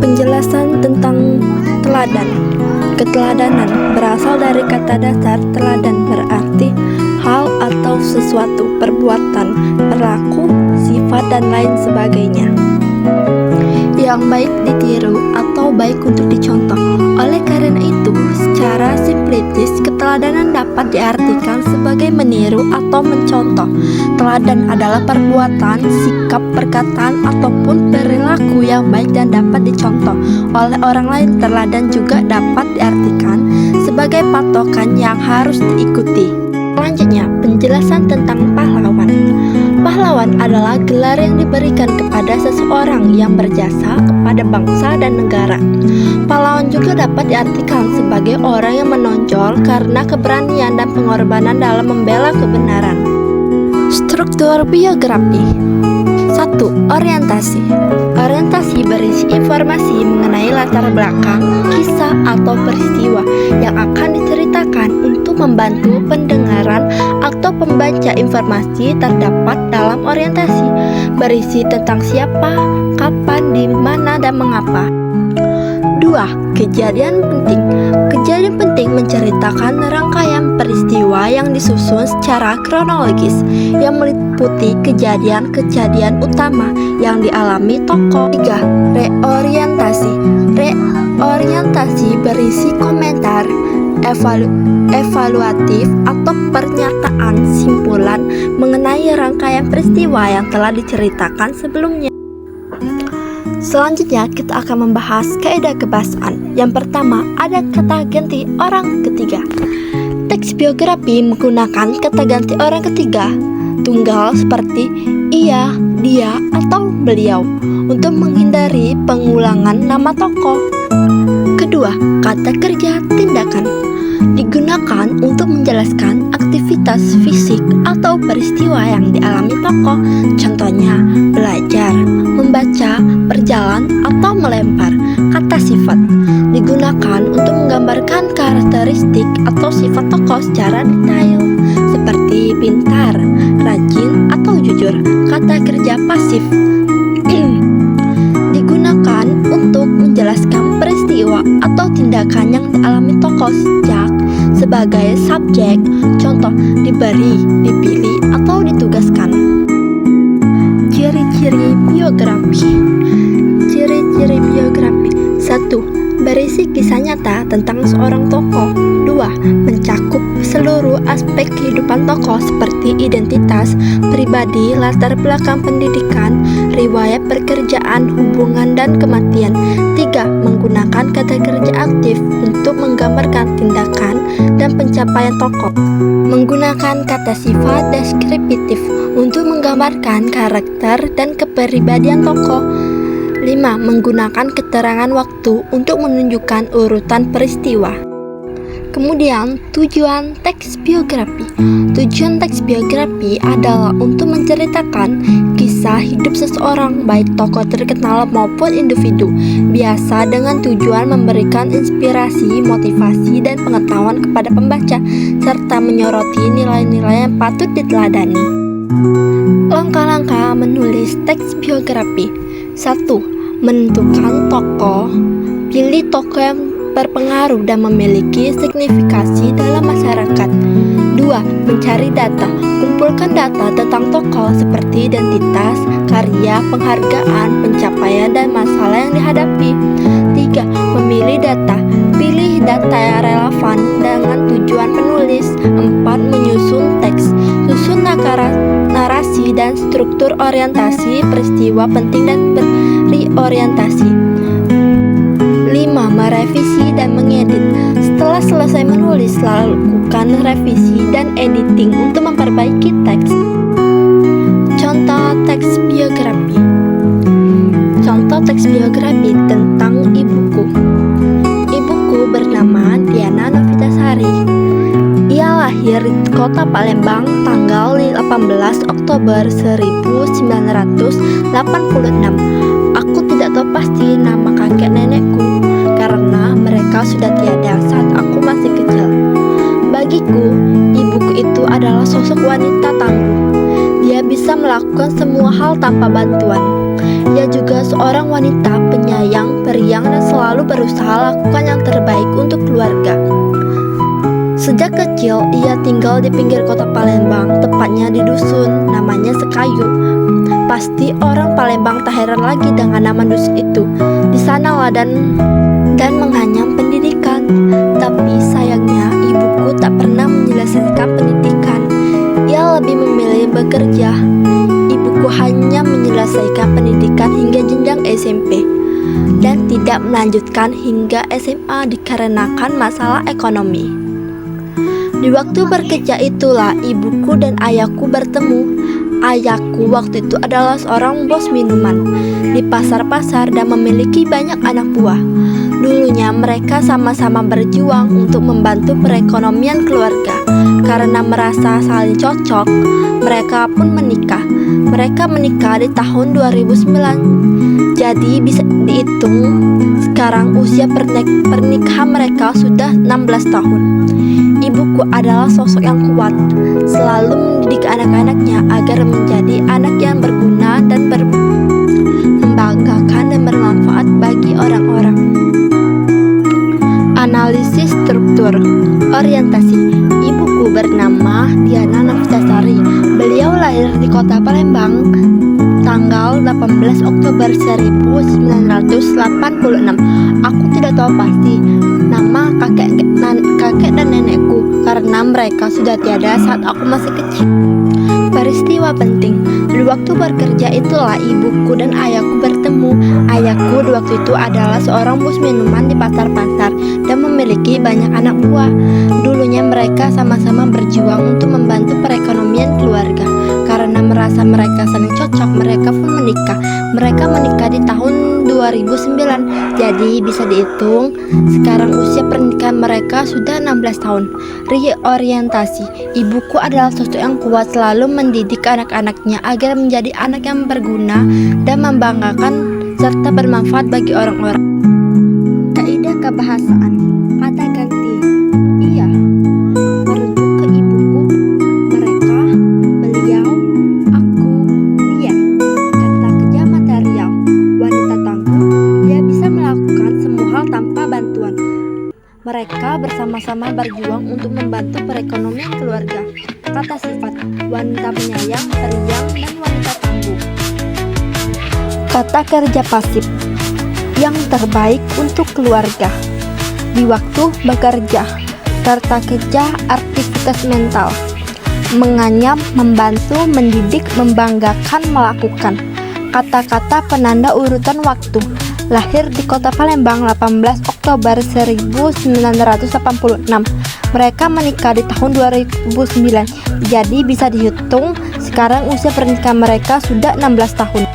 Penjelasan tentang teladan. Keteladanan berasal dari kata dasar teladan, berarti hal atau sesuatu, perbuatan, perilaku, sifat, dan lain sebagainya yang baik ditiru atau baik untuk dicontoh. Oleh karena itu, secara simplitis, keteladanan dapat diartikan sebagai meniru atau mencontoh. Teladan adalah perbuatan, sikap, perkataan, ataupun perilaku yang baik dan dapat dicontoh oleh orang lain. Teladan juga dapat diartikan sebagai patokan yang harus diikuti. Selanjutnya, penjelasan tentang pahlawan. Pahlawan adalah gelar yang diberikan kepada seseorang yang berjasa kepada bangsa dan negara. Pahlawan juga dapat diartikan sebagai orang yang menonjol karena keberanian dan pengorbanan dalam membela kebenaran. Struktur biografi. 1. Orientasi. Orientasi berisi informasi mengenai latar belakang, kisah atau peristiwa yang akan diceritakan untuk membantu pendengaran atau pembaca. Informasi terdapat dalam orientasi berisi tentang siapa, kapan, di mana, dan mengapa. 2. Kejadian penting. Kejadian penting menceritakan rangkaian peristiwa yang disusun secara kronologis yang meliputi kejadian-kejadian utama yang dialami tokoh. 3. Reorientasi. Reorientasi berisi komentar evaluatif atau pernyataan simpulan mengenai rangkaian peristiwa yang telah diceritakan sebelumnya. Selanjutnya kita akan membahas kaidah kebahasaan. Yang pertama ada kata ganti orang ketiga. Teks biografi menggunakan kata ganti orang ketiga tunggal seperti ia, dia, atau beliau untuk menghindari pengulangan nama tokoh. Kedua, kata kerja tindakan digunakan untuk menjelaskan aktivitas fisik atau peristiwa yang dialami tokoh. Contohnya, belajar, membaca, berjalan, atau melempar. Kata sifat digunakan untuk menggambarkan karakteristik atau sifat tokoh secara detail, seperti pintar, rajin, atau jujur. Kata kerja pasif digunakan untuk menjelaskan peristiwa atau tindakan yang dialami tokoh sejak sebagai subjek, contoh diberi, dipilih, atau ditugaskan. Ciri-ciri biografi. Ciri-ciri biografi. 1. Berisi kisah nyata tentang seorang tokoh. 2. Mencakup seluruh aspek kehidupan tokoh seperti identitas pribadi, latar belakang pendidikan, riwayat pekerjaan, hubungan, dan kematian. 3. Menggunakan kata kerja aktif untuk menggambarkan tindakan dan pencapaian tokoh. Menggunakan kata sifat deskriptif untuk menggambarkan karakter dan kepribadian tokoh. 5. Menggunakan keterangan waktu untuk menunjukkan urutan peristiwa. Kemudian, tujuan teks biografi. Tujuan teks biografi adalah untuk menceritakan kisah hidup seseorang, baik tokoh terkenal maupun individu, biasa dengan tujuan memberikan inspirasi, motivasi, dan pengetahuan kepada pembaca, serta menyoroti nilai-nilai yang patut diteladani. Langkah-langkah menulis teks biografi. 1. Menentukan tokoh. Pilih tokoh yang berpengaruh dan memiliki signifikasi dalam masyarakat. 2. Mencari data. Kumpulkan data tentang tokoh seperti identitas, karya, penghargaan, pencapaian, dan masalah yang dihadapi. 3. Memilih data. Pilih data yang relevan dengan tujuan penulis. 4. Menyusun teks. Susun narasi dan struktur orientasi peristiwa penting dan beri orientasi. 5. Merevisi dan mengedit. Setelah selesai menulis, lakukan revisi dan editing untuk memperbaiki teks. Contoh teks biografi. Contoh teks biografi tentang ibuku. Ibuku bernama Diana Novitasari. Ia lahir di kota Palembang tanggal 18 Oktober 1986. Aku tidak tahu pasti nama kakek nenekku karena mereka sudah tiada saat aku masih kecil. Bagiku, ibuku itu adalah sosok wanita tangguh. Dia bisa melakukan semua hal tanpa bantuan. Ia juga seorang wanita penyayang, periang, dan selalu berusaha lakukan yang terbaik untuk keluarga. Sejak kecil, ia tinggal di pinggir kota Palembang, tepatnya di dusun namanya Sekayu. Pasti orang Palembang tak heran lagi dengan nama dusun itu. Di sanalah dan mengenyam pendidikan. Tapi sayangnya ibuku tak pernah menyelesaikan pendidikan. Ia lebih memilih bekerja. Ibuku hanya menyelesaikan pendidikan hingga jenjang SMP dan tidak melanjutkan hingga SMA dikarenakan masalah ekonomi. Di waktu bekerja itulah ibuku dan ayahku bertemu. Ayahku waktu itu adalah seorang bos minuman di pasar-pasar dan memiliki banyak anak buah. Dulunya mereka sama-sama berjuang untuk membantu perekonomian keluarga. Karena merasa saling cocok, mereka pun menikah. Mereka menikah di tahun 2009. Jadi bisa dihitung sekarang usia pernikahan mereka sudah 16 tahun. Ibuku adalah sosok yang kuat, selalu mendidik anak-anaknya agar menjadi anak yang berguna dan membanggakan dan bermanfaat bagi orang-orang. Analisis struktur orientasi. Ibuku bernama Diana Nafisasari. Beliau lahir di kota Palembang tanggal 18 Oktober 1986. Aku tidak tahu pasti nama kakek dan nenekku karena mereka sudah tiada saat aku masih kecil. Peristiwa penting. Di waktu bekerja itulah ibuku dan ayahku bertemu. Ayahku di waktu itu adalah seorang bos minuman di pasar-pasar dan memiliki banyak anak buah. Dulunya mereka sama-sama berjuang untuk membantu perekonomian keluarga. Karena merasa mereka saling cocok, mereka pun menikah. Mereka menikah di tahun 2009. Jadi bisa dihitung sekarang usia pernikahan mereka sudah 16 tahun. Reorientasi. Ibuku adalah sosok yang kuat, selalu mendidik anak-anaknya agar menjadi anak yang berguna dan membanggakan serta bermanfaat bagi orang-orang. Kaidah kebahasaan. Kata ganti. Iya. Merujuk ke ibuku, mereka, beliau, aku, dia. Kata kerja material. Wanita tangguh, dia bisa melakukan semua hal tanpa bantuan. Mereka bersama-sama berjuang untuk membantu perekonomian keluarga. Kata sifat, wanita penyayang, periang, dan wanita tangguh. Kata kerja pasif, yang terbaik untuk keluarga. Di waktu bekerja, serta kerja aktivitas mental. Menganyam, membantu, mendidik, membanggakan, melakukan. Kata-kata penanda urutan waktu. Lahir di kota Palembang 18 Oktober 1986. Mereka menikah di tahun 2009. Jadi bisa dihitung sekarang usia pernikahan mereka sudah 16 tahun.